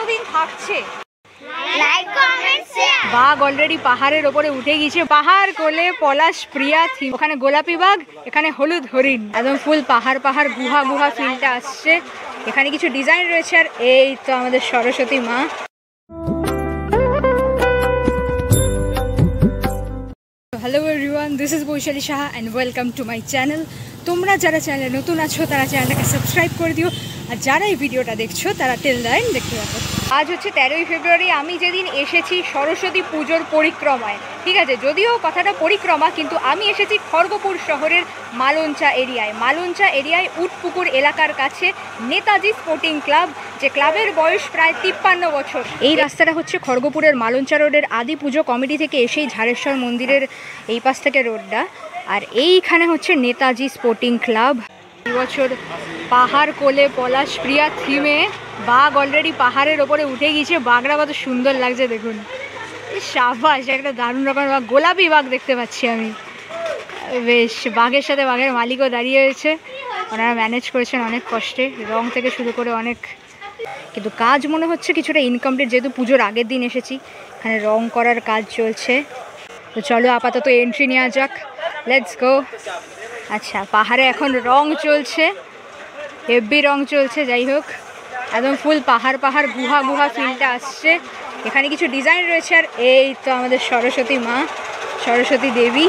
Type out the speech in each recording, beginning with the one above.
কতদিন থাকছে? Like comment share. বাঘ অলরেডি পাহাড়ের ওপরে উঠে গিয়েছে। পাহাড় কোলে পলাশ প্রিয়া থিম। ওখানে গোলাপি বাঘ, এখানে হলুদ হরিণ। একদম ফুল পাহাড় পাহাড় গুহা গুহা ফিলটা আসছে। এখানে কিছু ডিজাইন রয়েছে। আর এই তো আমাদের সরস্বতী মা। Hello everyone, this is Baishali Saha and welcome to my channel. তোমরা যারা চ্যানেলে নতুন আছো তারা চ্যানেলটাকে সাবস্ক্রাইব করে দিও, আর যারা এই ভিডিওটা দেখছো তারা টিল দ্য এন্ড দেখতে থাকো। আজ হচ্ছে 13ই ফেব্রুয়ারি। আমি যেদিন এসেছি সরস্বতী পুজোর পরিক্রমায়, ঠিক আছে, যদিও কথাটা পরিক্রমা, কিন্তু আমি এসেছি খড়গপুর শহরের মালঞ্চা এরিয়ায় উটপুকুর এলাকার কাছে নেতাজি স্পোর্টিং ক্লাব, যে ক্লাবের বয়স প্রায় 53 বছর। এই রাস্তাটা হচ্ছে খড়গপুরের মালঞ্চা রোডের আদি পুজো কমিটি থেকে এসেই ঝাড়েশ্বর মন্দিরের এই পাশ থেকে রোডটা, আর এইখানে হচ্ছে নেতাজি স্পোর্টিং ক্লাব। এবছর পাহাড় কোলে পলাশ প্রিয়া থিমে বাঘ অলরেডি পাহাড়ের ওপরে উঠে গিয়েছে। বাঘরা কত সুন্দর লাগছে দেখুন। সাবাস, একটা দারুণ রকমের বাঘ, গোলাপি বাঘ দেখতে পাচ্ছি আমি। বেশ, বাঘের সাথে বাঘের মালিকও দাঁড়িয়ে রয়েছে। ওনারা ম্যানেজ করেছেন অনেক কষ্টে, রং থেকে শুরু করে অনেক, কিন্তু কাজ মনে হচ্ছে কিছুটা ইনকমপ্লিট, যেহেতু পুজোর আগের দিন এসেছি। এখানে রং করার কাজ চলছে। তো চলো আপাতত এন্ট্রি নেওয়া যাক, লেটস গো। আচ্ছা, পাহাড়ে এখন রং চলছে, হেভি রং চলছে। যাই হোক, একদম ফুল পাহাড় পাহাড় গুহা গুহা ফিলটা আসছে। এখানে কিছু ডিজাইন রয়েছে। আর এই তো আমাদের সরস্বতী মা, সরস্বতী দেবী।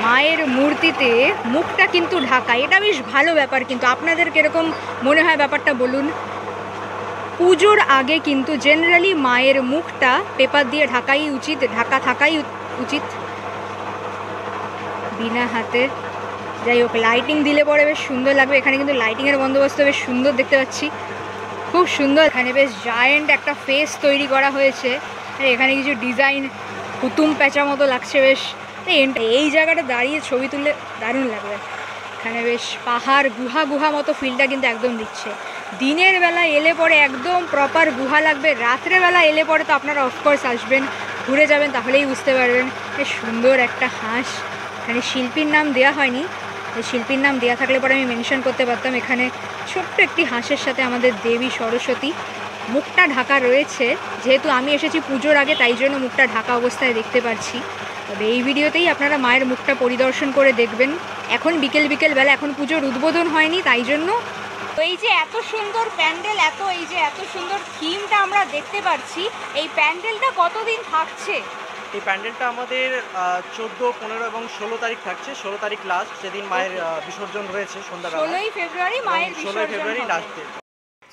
মায়ের মূর্তিতে মুখটা কিন্তু ঢাকা, এটা বেশ ভালো ব্যাপার। কিন্তু আপনাদের কিরকম মনে হয় ব্যাপারটা বলুন। পুজোর আগে কিন্তু জেনারেলি মায়ের মুখটা পেপার দিয়ে ঢাকাই উচিত, ঢাকা থাকাই উচিত, বিনা হাতে। যাই হোক, লাইটিং দিলে পরে বেশ সুন্দর লাগবে। এখানে কিন্তু লাইটিংয়ের বন্দোবস্ত বেশ সুন্দর দেখতে পাচ্ছি, খুব সুন্দর। এখানে বেশ জায়েন্ট একটা ফেস তৈরি করা হয়েছে। এখানে কিছু ডিজাইন হুতুম প্যাঁচা মতো লাগছে বেশ। এই জায়গাটা দাঁড়িয়ে ছবি তুললে দারুণ লাগবে। এখানে বেশ পাহাড় গুহা গুহা মতো ফিলটা কিন্তু একদম দিচ্ছে। দিনের বেলা এলে পরে একদম প্রপার গুহা লাগবে, রাত্রেবেলা এলে পরে তো আপনারা অফকোর্স আসবেন, ঘুরে যাবেন, তাহলেই বুঝতে পারবেন। বেশ সুন্দর একটা হাঁস। এখানে শিল্পীর নাম দেওয়া হয়নি, এই শিল্পীর নাম দেওয়া থাকলে পরে আমি মেনশন করতে পারতাম। এখানে ছোট্ট একটি হাঁসের সাথে আমাদের দেবী সরস্বতী, মুখটা ঢাকা রয়েছে। যেহেতু আমি এসেছি পুজোর আগে, তাই জন্য মুখটা ঢাকা অবস্থায় দেখতে পাচ্ছি। তবে এই ভিডিওতেই আপনারা মায়ের মুখটা পরিদর্শন করে দেখবেন। এখন বিকেল বেলা, এখন পুজোর উদ্বোধন হয়নি, তাই জন্য। তো এই যে এত সুন্দর প্যান্ডেল, এত সুন্দর থিমটা আমরা দেখতে পাচ্ছি, এই প্যান্ডেলটা কতদিন থাকছে? এই প্যান্ডেলটা আমাদের 14, 15 এবং 16 তারিখ থাকছে। 16 তারিখ লাস্ট, যেদিন মায়ের বিসর্জন রয়েছে সন্ধ্যাবেলা। 16ই ফেব্রুয়ারি মায়ের বিসর্জন। 16 ফেব্রুয়ারি last day.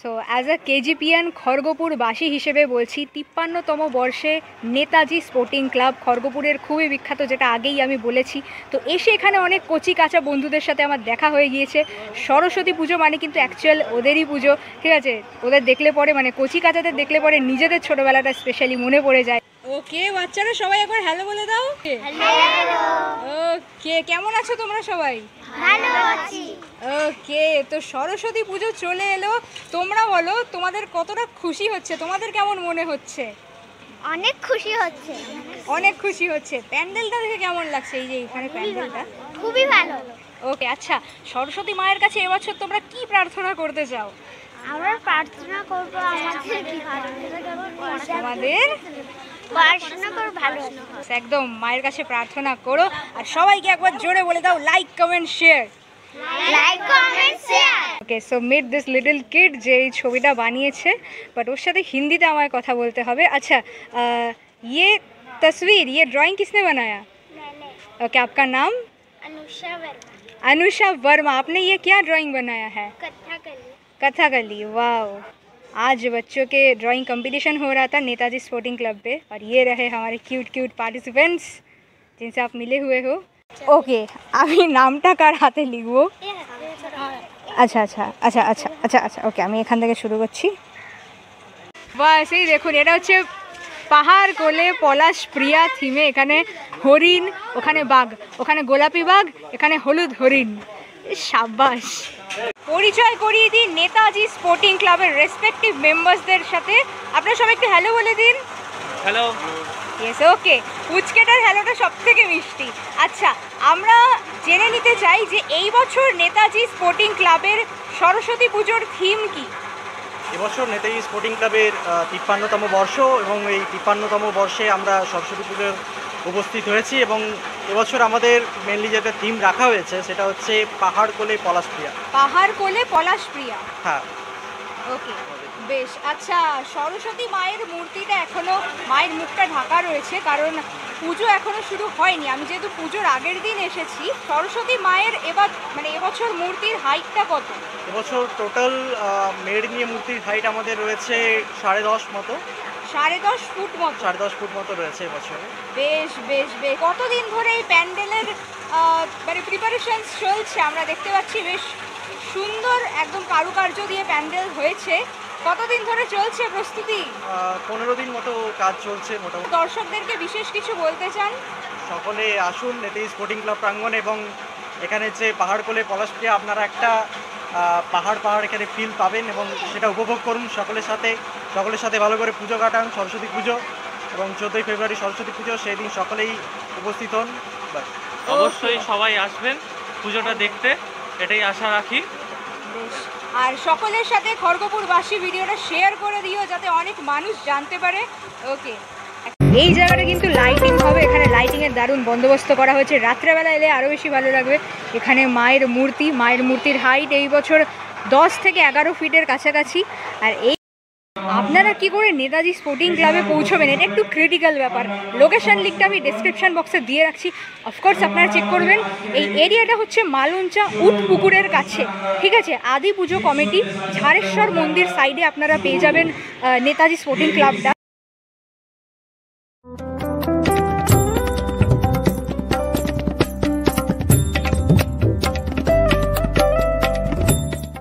So as a KGPian খড়গপুরবাসী হিসেবে বলছি, 53তম বর্ষে নেতাজি স্পোর্টিং ক্লাব খড়গপুরের খুবই বিখ্যাত, যেটা আগেই আমি বলেছি। তো এসে এখানে অনেক কচি কাঁচা বন্ধুদের সাথে আমার দেখা হয়ে গিয়েছে। সরস্বতী পুজো মানে কিন্তু অ্যাকচুয়াল ওদেরই পুজো, ঠিক আছে। ওদের দেখলে পরে, মানে কচি কাঁচাদের দেখলে পরে নিজেদের ছোটোবেলাটা স্পেশালি মনে পড়ে যায়। ওকে বাচ্চারা, সবাই একবার হ্যালো বলে দাও। ওকে, কেমন আছো তোমরা সবাই? ভালো আছি। ওকে, তো সরস্বতী পুজো চলে এলো। তোমরা বলো, তোমাদের কতটা খুশি হচ্ছে? তোমাদের কেমন মনে হচ্ছে? অনেক খুশি হচ্ছে। অনেক খুশি হচ্ছে। প্যান্ডেলটা দেখে কেমন লাগছে? এই যে এখানে প্যান্ডেলটা খুবই ভালো। ওকে, আচ্ছা, সরস্বতী মায়ের কাছে এবছর তোমরা কি প্রার্থনা করতে চাও? আমরা প্রার্থনা করব আমাদের তোমাদের পড়াশোনা করে ভালো। একদম মায়ের কাছে প্রার্থনা করো। আর সবাইকে একবার জোরে বলে দাও, like comment share. Like comment share. Okay, so meet this little kid যে এই ছবিটা বানিয়েছে, বাট ওর সাথে হিন্দিতে আমায় কথা বলতে হবে। अच्छा, ये तस्वीर, ये ड्राइंग किसने बनाया? ओके, आपका नाम? अनुषा वर्मा। अनुषा वर्मा। आपने ये क्या ड्राइंग बनाया है? कथकली। कथकली, वाओ। आज बच्चों के ड्राइंग कंपटीशन हो रहा था नेताजी स्पोर्टिंग क्लब पे, और ये रहे हमारे क्यूट पार्टिसिपेंट्स जिनसे आप मिले हुए हो। ओके, আমি নামটা কার হাতে লিখবো? আচ্ছা, ওকে, আমি এখান থেকে শুরু করছি। বাস, এই দেখুন, এটা হচ্ছে পাহাড় কোলে পলাশ প্রিয়া থিমে এখানে হরিণ, ওখানে বাঘ, ওখানে গোলাপি বাঘ, এখানে হলুদ হরিণ। সাবাস। পরিচয় করিয়ে দিন নেতাজি স্পোর্টিং ক্লাবের রেসপেক্টিভ মেম্বার্সদের সাথে। আপনারা সবাই একটু হ্যালো বলে দিন। হ্যালো। ইয়েস, ওকে। পুচকেটার হ্যালোটা সব থেকে মিষ্টি। আচ্ছা, আমরা জেনে নিতে চাই যে এই বছর নেতাজি স্পোর্টিং ক্লাবের সরস্বতী পুজোর থিম কি? এবছর নেতাজি স্পোর্টিং ক্লাবের 53তম বর্ষ এবং এই 53তম বর্ষে আমরা সরস্বতী পুজোর উপস্থিত হয়েছি এবং এবছর আমাদের মেনলি যেটা থিম রাখা হয়েছে সেটা হচ্ছে পাহাড় কোলে পলাশ প্রিয়া। পাহাড় কোলে পলাশ প্রিয়া। হ্যাঁ, ওকে, বেশ। আচ্ছা, সরস্বতী মায়ের মূর্তিটা এখনো মায়ের মুখটা ঢাকা রয়েছে কারণ পুজো এখনো শুরু হয়নি। আমি যেহেতু পুজোর আগের দিন এসেছি, সরস্বতী মায়ের এবছর মূর্তির হাইটটা কত? এবছর টোটাল মেড নিয়ে মূর্তির হাইট আমাদের রয়েছে 10.5 মতো। 10.5 ফুট মতো? 10.5 ফুট মতো রয়েছে এবছরে। বেশ বেশ বেশ। কতদিন ধরে এই প্যান্ডেলের প্রিপারেশন চলছে? আমরা দেখতে পাচ্ছি বেশ সুন্দর একদম কারুকার্য দিয়ে প্যান্ডেল হয়েছে। কতদিন ধরে চলছে প্রস্তুতি? 15 দিন মতো কাজ চলছে মোটামুটি। দর্শকদেরকে বিশেষ কিছু বলতে চান? সকলে আসুন নেতাজি স্পোর্টিং ক্লাব প্রাঙ্গণে এবং এখানে যে পাহাড় কোলে পলাশ প্রিয়া আপনারা একটা পাহাড় এখানে ফিল পাবেন এবং সেটা উপভোগ করুন সকলের সাথে ভালো করে পুজো কাটান। সরস্বতী পুজো এবং 14ই ফেব্রুয়ারি সরস্বতী পুজো, সেই দিন সকলেই উপস্থিত হন। অবশ্যই সবাই আসবেন পুজোটা দেখতে, এটাই আশা রাখি। আর সকলের সাথে খড়গপুরবাসী ভিডিওটা শেয়ার করে দিও যাতে অনেক মানুষ জানতে পারে। ওকে, এই জায়গাটা কিন্তু লাইটিং হবে, এখানে লাইটিংয়ের দারুণ বন্দোবস্ত করা হয়েছে। রাত্রেবেলা এলে আরও বেশি ভালো লাগবে। এখানে মায়ের মূর্তির হাইট এই বছর 10 থেকে 11 ফিটের কাছাকাছি। আর আপনারা কি করে নেতাজি স্পোর্টিং ক্লাবে পৌঁছবেন এটা একটু ক্রিটিক্যাল ব্যাপার। লোকেশন লিঙ্কটা আমি ডেসক্রিপশন বক্সে দিয়ে রাখছি, অফকোর্স আপনারা চেক করবেন। এই এরিয়াটা হচ্ছে মালঞ্চা উটপুকুরের কাছে, ঠিক আছে? আদি পুজো কমিটি ঝাড়েশ্বর মন্দির সাইডে আপনারা পেয়ে যাবেন নেতাজি স্পোর্টিং ক্লাবটা।